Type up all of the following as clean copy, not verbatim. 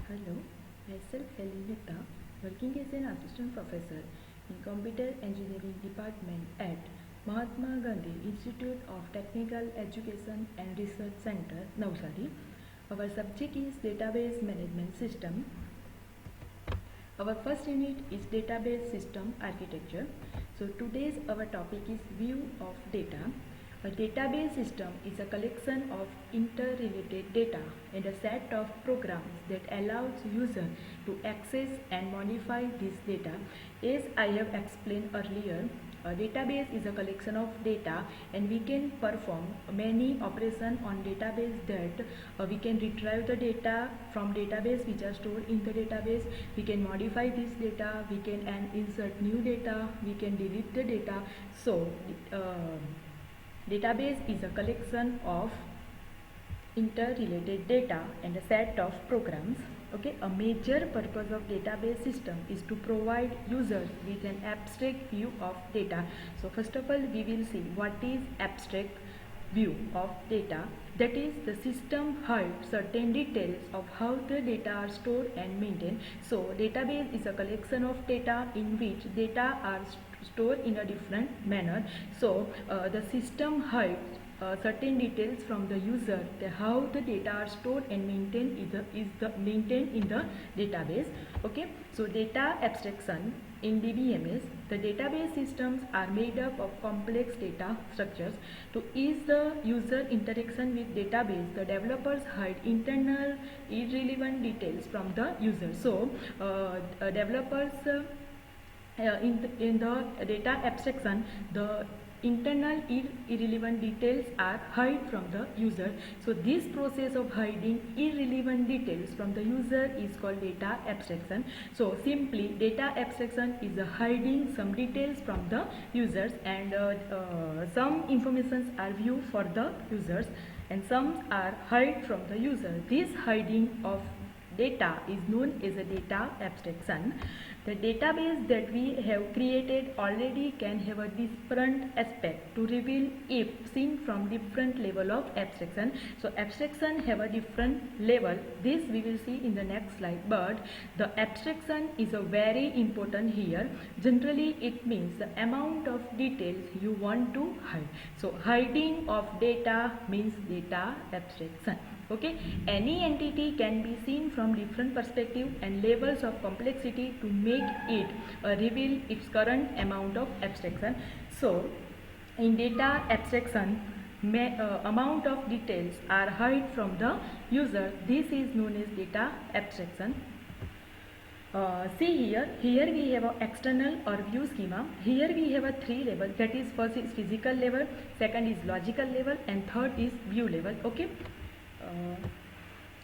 Hello, myself Helen Mehta, working as an assistant professor in Computer Engineering Department at Mahatma Gandhi Institute of Technical Education and Research Center, Navsari. Our subject is Database Management System. Our first unit is Database System Architecture. So today's our topic is View of Data. A database system is a collection of interrelated data and a set of programs that allows user to access and modify this data. As I have explained earlier, a database is a collection of data and we can perform many operations on database that we can retrieve the data from database which are stored in the database. We can modify this data, we can insert new data, we can delete the data. So database is a collection of interrelated data and a set of programs. Okay, a major purpose of database system is to provide users with an abstract view of data. So first of all, we will see what is abstract view of data. That is, the system hides certain details of how the data are stored and maintained. So database is a collection of data in which data are stored in a different manner. So the system hides certain details from the user, how the data are stored and maintained maintained in the database. Okay, so data abstraction in DBMS, the database systems are made up of complex data structures. To ease the user interaction with database, the developers hide internal irrelevant details from the user. So developers in the data abstraction, the internal irrelevant details are hide from the user. So this process of hiding irrelevant details from the user is called data abstraction. So simply, data abstraction is hiding some details from the users, and some informations are viewed for the users and some are hide from the user. This hiding of data is known as a data abstraction. The database that we have created already can have a different aspect to reveal if seen from different level of abstraction. So abstraction have a different level. This we will see in the next slide. But the abstraction is a very important here. Generally, it means the amount of details you want to hide. So hiding of data means data abstraction. Okay, any entity can be seen from different perspectives and levels of complexity to make it reveal its current amount of abstraction. So in data abstraction, amount of details are hid from the user. This is known as data abstraction. See here we have an external or view schema. Here we have a three level, that is, first is physical level, second is logical level, and third is view level. Okay.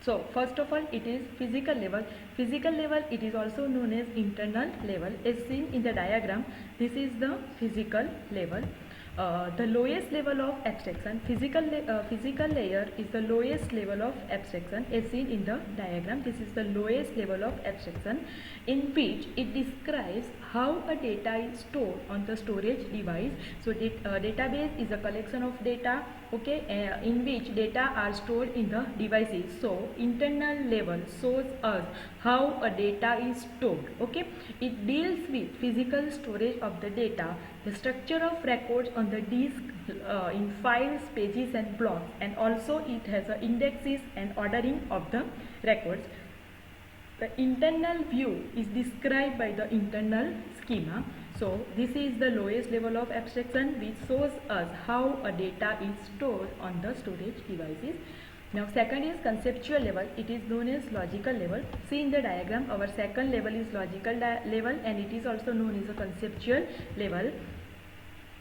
So first of all, it is physical level. Physical level, it is also known as internal level. As seen in the diagram, this is the physical level. The lowest level of abstraction, physical layer is the lowest level of abstraction as seen in the diagram. This is the lowest level of abstraction, in which it describes how a data is stored on the storage device. So database is a collection of data, okay, in which data are stored in the devices. So internal level shows us how a data is stored. Okay, it deals with physical storage of the data, the structure of records on the disk in files, pages and blocks, and also it has indexes and ordering of the records. The internal view is described by the internal schema. So this is the lowest level of abstraction, which shows us how a data is stored on the storage devices. Now second is conceptual level. It is known as logical level. See in the diagram, our second level is logical level, and it is also known as a conceptual level.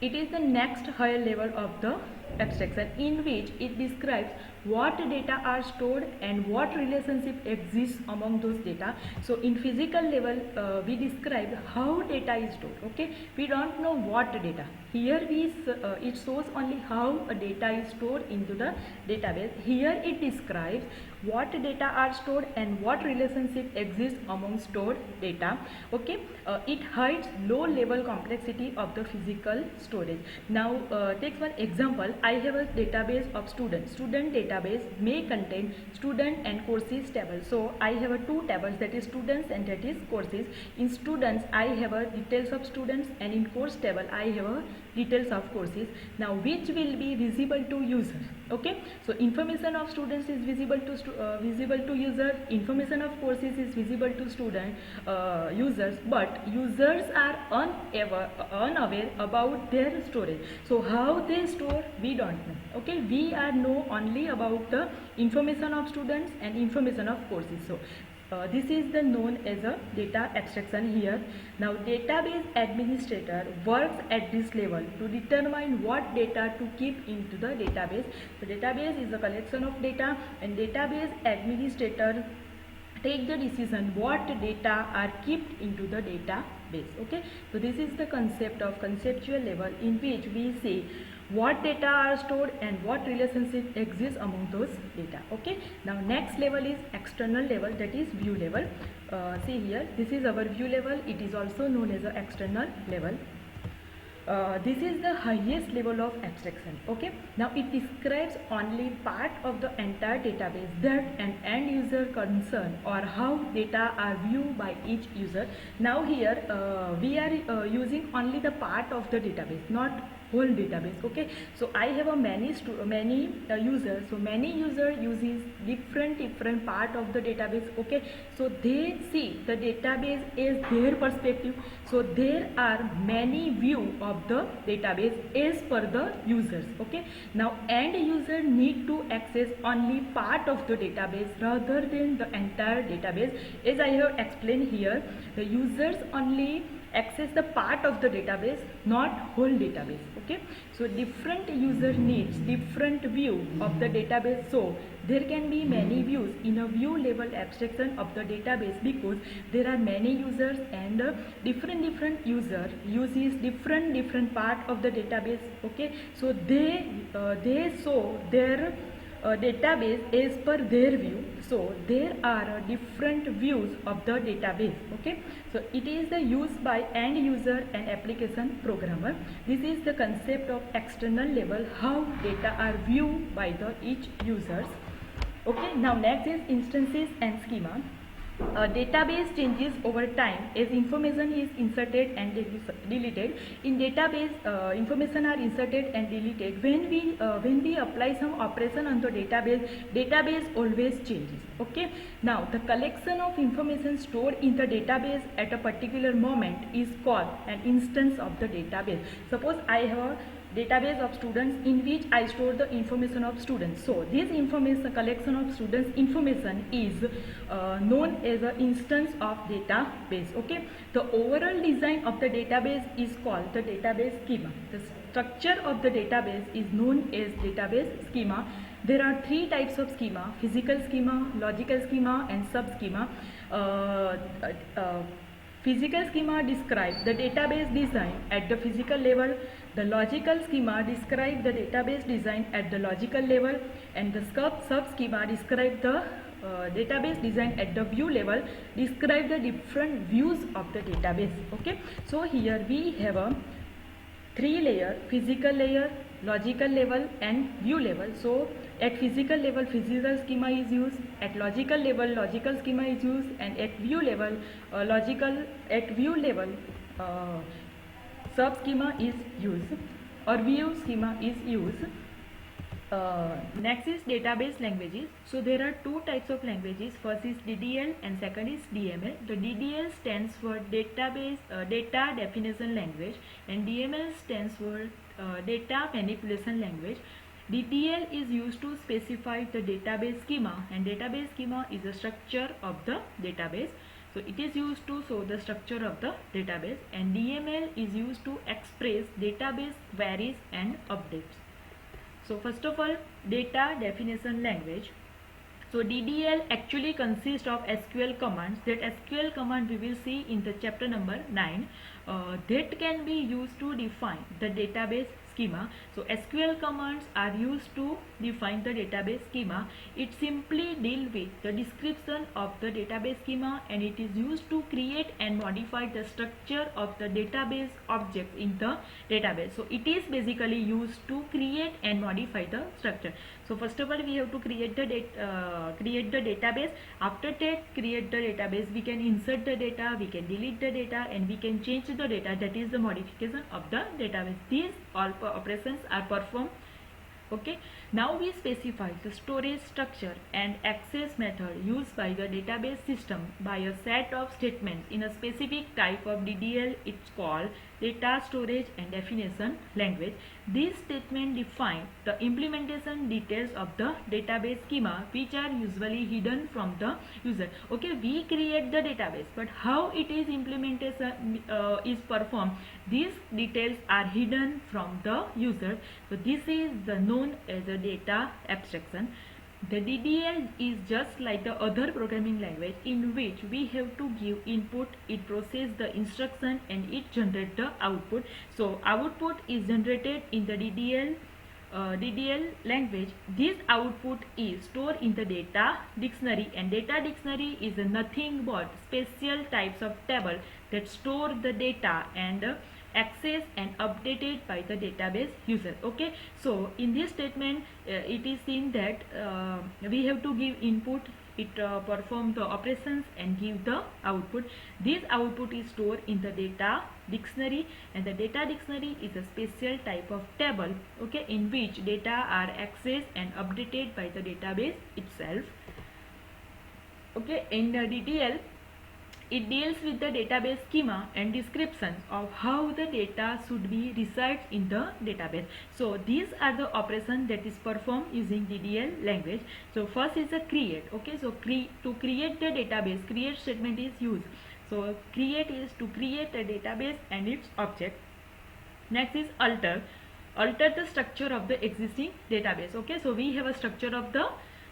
It is the next higher level of the abstraction, in which it describes what data are stored and what relationship exists among those data. So in physical level, we describe how data is stored. Okay, we don't know what data. Here it shows only how a data is stored into the database. Here it describes what data are stored and what relationship exists among stored data. Okay, it hides low level complexity of the physical storage. Now take one example. I have a database of students. Student database may contain student and courses table. So I have a two tables, that is students and that is courses. In students I have a details of students, and in course table I have a details of courses. Now which will be visible to user? Okay, so information of students is visible to user, information of courses is visible to student users, but users are unaware about their storage. So how they store, we don't know. Okay, we are know only about the information of students and information of courses. So this is the known as a data abstraction here. Now database administrator works at this level to determine what data to keep into the database. So database is a collection of data, and database administrator take the decision what data are kept into the database. Okay, so this is the concept of conceptual level, in which we say what data are stored and what relationship exists among those data. Okay, now next level is external level, that is view level. See here, this is our view level. It is also known as the external level. This is the highest level of abstraction. Okay, now it describes only part of the entire database that an end user concern, or how data are viewed by each user. Now here we are using only the part of the database, not whole database. Okay, so I have a many users, so many user uses different part of the database. Okay, so they see the database is their perspective, so there are many view of the database as per the users. Okay, now end user need to access only part of the database rather than the entire database. As I have explained here, the users only access the part of the database, not whole database. Okay, so different user needs different view of the database, so there can be many views in a view level abstraction of the database, because there are many users, and different user uses different part of the database. Okay, so they show their database as per their view, so there are different views of the database. Okay, so it is the use by end user and application programmer. This is the concept of external level, how data are viewed by the each users. Okay, now next is instances and schema. A database changes over time as information is inserted and deleted. In database, information are inserted and deleted. When we apply some operation on the database always changes. Okay. Now the collection of information stored in the database at a particular moment is called an instance of the database. Suppose I have a database of students in which I store the information of students. So this information, collection of students information, is known as an instance of database. Okay, the overall design of the database is called the database schema. The structure of the database is known as database schema. There are three types of schema: physical schema, logical schema, and sub-schema. Physical schema describe the database design at the physical level. The logical schema describe the database design at the logical level, and the sub-schema describe the database design at the view level, describe the different views of the database. Okay, so here we have a three layer: physical layer, logical level, and view level. So at physical level, physical schema is used; at logical level, logical schema is used; and at view level, sub schema is used, or view schema is used. Next is database languages. So there are two types of languages. First is DDL and second is DML. The DDL stands for database data definition language, and DML stands for data manipulation language. DDL is used to specify the database schema, and database schema is a structure of the database. So it is used to show the structure of the database, and DML is used to express database queries and updates. So first of all, data definition language. So DDL actually consists of SQL commands. That SQL command we will see in the chapter number 9. That can be used to define the database schema. So SQL commands are used to define the database schema. It simply deals with the description of the database schema, and it is used to create and modify the structure of the database objects in the database. So it is basically used to create and modify the structure. So first of all, we have to create the database. After that, create the database, we can insert the data, we can delete the data, and we can change the data. That is the modification of the database. These all operations are performed. Okay, now we specify the storage structure and access method used by the database system by a set of statements in a specific type of DDL. It's called data storage and definition language. These statements define the implementation details of the database schema, which are usually hidden from the user. Okay, we create the database, but how it is implementation is performed, these details are hidden from the user. So this is the known as a data abstraction. The DDL is just like the other programming language in which we have to give input, it processes the instruction, and it generates the output. So output is generated in the DDL language. This output is stored in the data dictionary, and data dictionary is nothing but special types of table that store the data and access and updated by the database user. Okay, so in this statement it is seen that we have to give input, it perform the operations and give the output. This output is stored in the data dictionary, and the data dictionary is a special type of table, okay, in which data are accessed and updated by the database itself. Okay, in the DDL, it deals with the database schema and descriptions of how the data should be resides in the database. So these are the operations that is performed using DDL language. So first is a create. Okay, so to create the database, create statement is used. So create is to create a database and its object. Next is alter. Alter the structure of the existing database. Okay, so we have a structure of the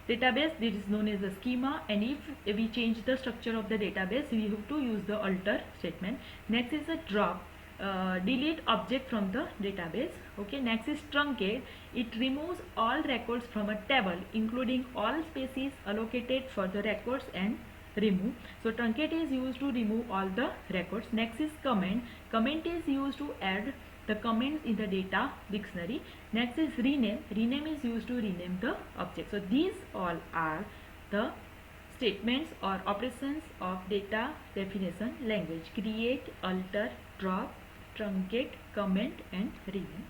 database, this is known as a schema, and if we change the structure of the database, we have to use the alter statement. Next is a drop, delete object from the database. Okay, next is truncate. It removes all records from a table, including all spaces allocated for the records, and remove. So truncate is used to remove all the records. Next is comment. Comment is used to add the comments in the data dictionary. Next is rename. Rename is used to rename the object. So these all are the statements or operations of data definition language: create, alter, drop, truncate, comment, and rename.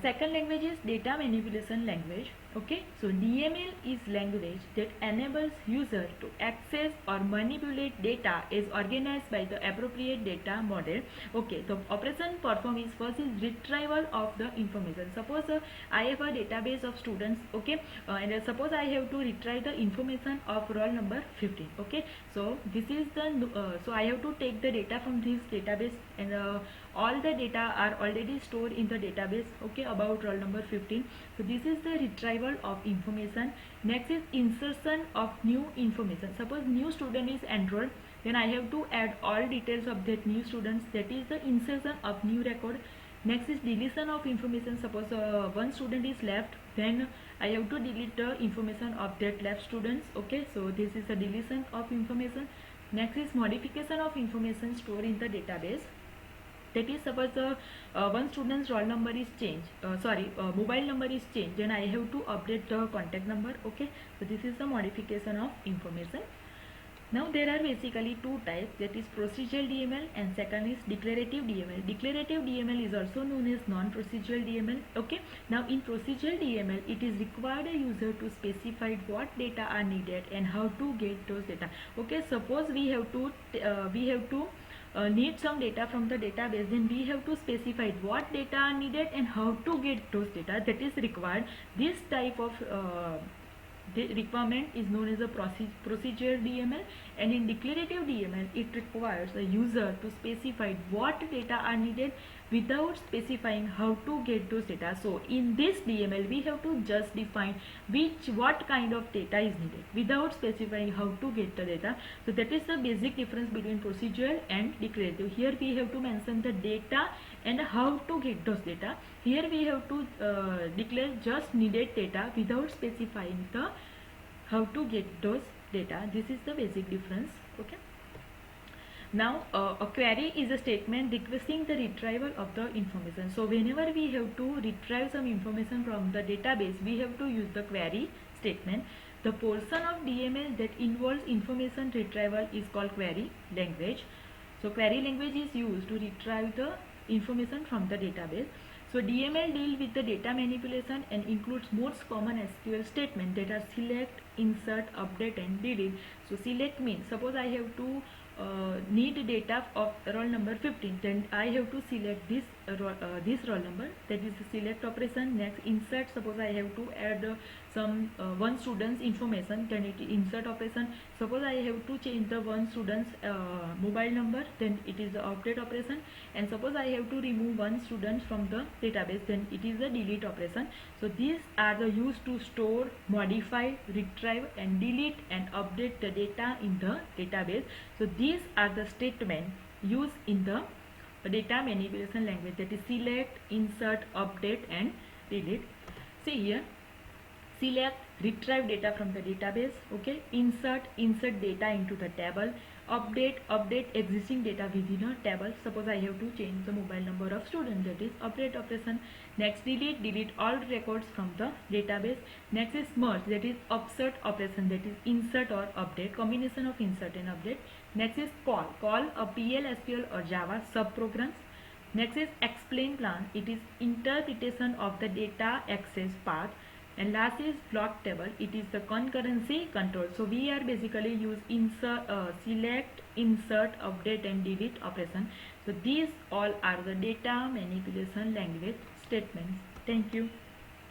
Second language is data manipulation language. Okay, so DML is language that enables user to access or manipulate data as organized by the appropriate data model. Okay, the operation performed is first is retrieval of the information. Suppose I have a database of students. Okay, and suppose I have to retrieve the information of roll number 15. Okay, so this is the so I have to take the data from this database, and all the data are already stored in the database, okay, about roll number 15. So this is the retrieval of information. Next is insertion of new information. Suppose new student is enrolled, then I have to add all details of that new students. That is the insertion of new record. Next is deletion of information. Suppose one student is left, then I have to delete the information of that left students. Okay, so this is a deletion of information. Next is modification of information stored in the database. That is, suppose one student's roll number is changed, mobile number is changed, then I have to update the contact number. Okay, so this is the modification of information. Now there are basically two types, that is procedural DML and second is declarative DML. Declarative DML is also known as non-procedural DML. Okay, now in procedural DML it is required a user to specify what data are needed and how to get those data. Okay, suppose we have to need some data from the database, then we have to specify what data are needed and how to get those data. That is required. This type of The requirement is known as a procedure DML, and in declarative DML it requires the user to specify what data are needed without specifying how to get those data. So in this DML we have to just define what kind of data is needed without specifying how to get the data. So that is the basic difference between procedural and declarative. Here we have to mention the data and how to get those data. Here we have to declare just needed data without specifying the how to get those data. This is the basic difference. Okay. Now a query is a statement requesting the retrieval of the information. So whenever we have to retrieve some information from the database, we have to use the query statement. The portion of DML that involves information retrieval is called query language. So query language is used to retrieve the information from the database. So DML deals with the data manipulation and includes most common SQL statements that are select, insert, update and delete. So select means, suppose I have to need data of roll number 15, then I have to select this roll number, that is the select operation. Next insert, suppose I have to add some one student's information, then it is insert operation. Suppose I have to change the one student's mobile number, then it is the update operation. And suppose I have to remove one student from the database, then it is the delete operation. So these are the used to store, modify, retrieve and delete and update the data in the database. So these are the statements used in the data manipulation language, that is select, insert, update and delete. See here, select, retrieve data from the database. Okay, insert data into the table. Update existing data within a table. Suppose I have to change the mobile number of student, that is update operation. Next delete all records from the database. Next is merge, that is upsert operation, that is insert or update, combination of insert and update. Next is call a PL, SQL or Java subprograms. Next is explain plan, it is interpretation of the data access path. And last is plot table, it is the concurrency control. So we are basically use select, insert, update and delete operation. So these all are the data manipulation language statements. Thank you.